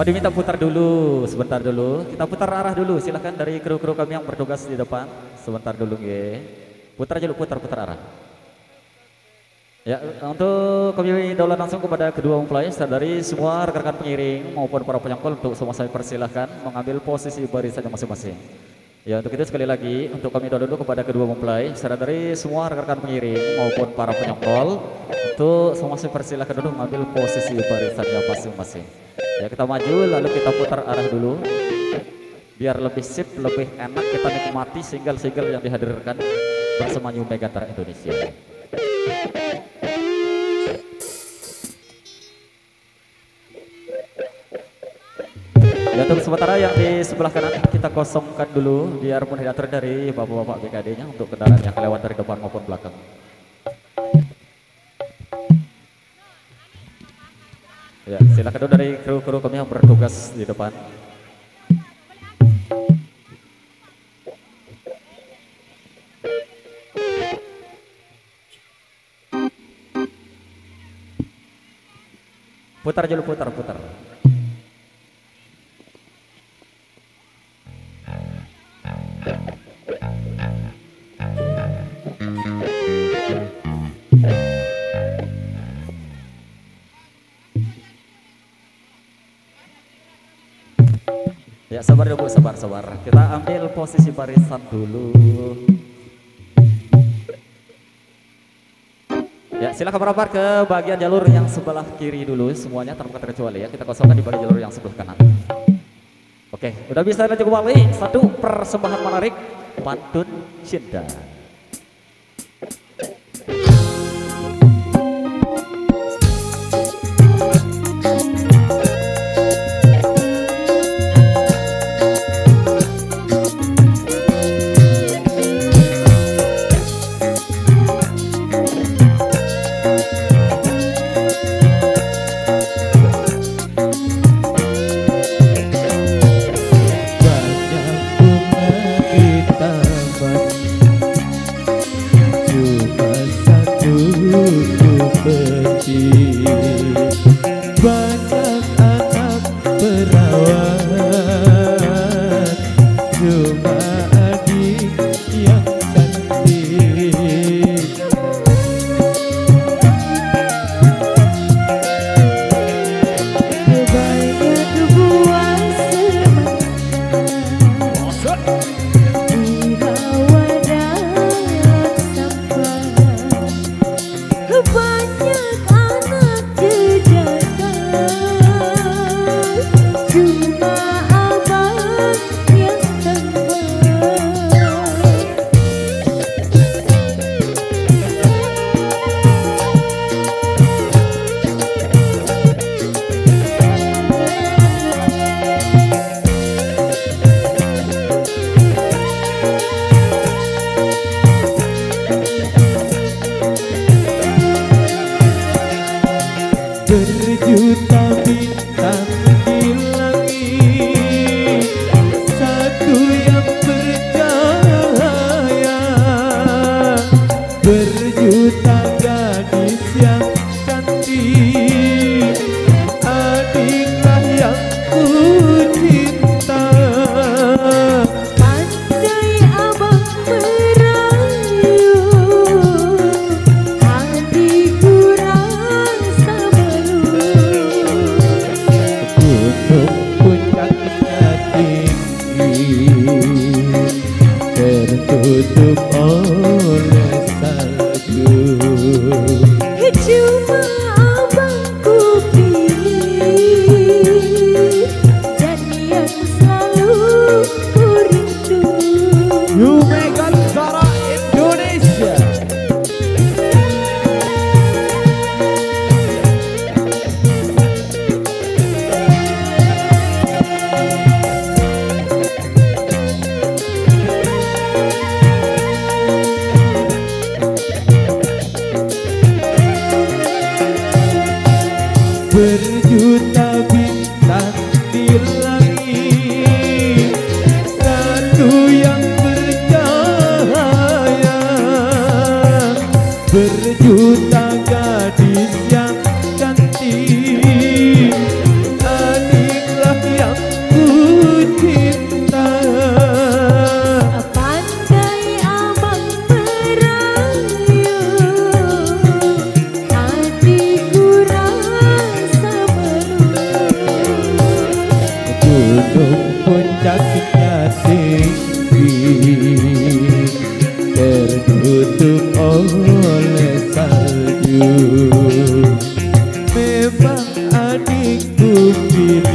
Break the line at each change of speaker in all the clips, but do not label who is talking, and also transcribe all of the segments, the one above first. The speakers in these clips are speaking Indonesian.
Oh diminta putar dulu, sebentar dulu. Kita putar arah dulu, silahkan dari kru-kru kami yang bertugas di depan. Sebentar dulu ya. Putar aja dulu, putar arah. Ya, untuk kami daulat langsung kepada kedua mempelai dari semua rekan-rekan pengiring maupun para penyangkul untuk semua saya persilahkan mengambil posisi barisannya masing-masing. Ya, untuk itu sekali lagi untuk kami daulat dulu kepada kedua mempelai dari semua rekan-rekan pengiring maupun para penyangkul untuk semua saya persilahkan dulu mengambil posisi barisannya masing-masing. Ya, kita maju lalu kita putar arah dulu biar lebih sip, lebih enak kita nikmati single-single yang dihadirkan bersama New Megatar Indonesia. Ya, untuk sementara yang di sebelah kanan kita kosongkan dulu biar mudah diatur dari bapak-bapak BKD-nya untuk kendaraan yang lewat dari depan maupun belakang. Ya, silakan dulu dari kru-kru kami yang bertugas di depan. Putar dulu, putar. Ya, sabar dulu, sabar. Kita ambil posisi barisan dulu. Ya, silakan merapat ke bagian jalur yang sebelah kiri dulu semuanya tanpa terkecuali ya. Kita kosongkan di bagian jalur yang sebelah kanan. Oke, udah bisa lanjut kembali. Satu persembahan menarik pantun cinta.
Memang adikku pilih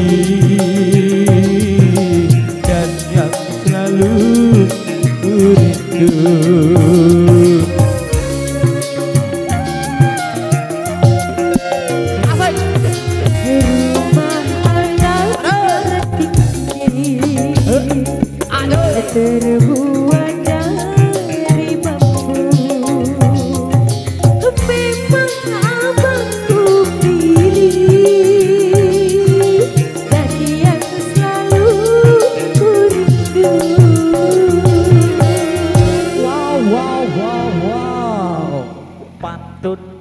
dan yang selalu ku rindu.
Terbuat dari bambu, memang abangku pilih dan yang selalu ku rindu.
Wow, wow, wow, wow. Pantun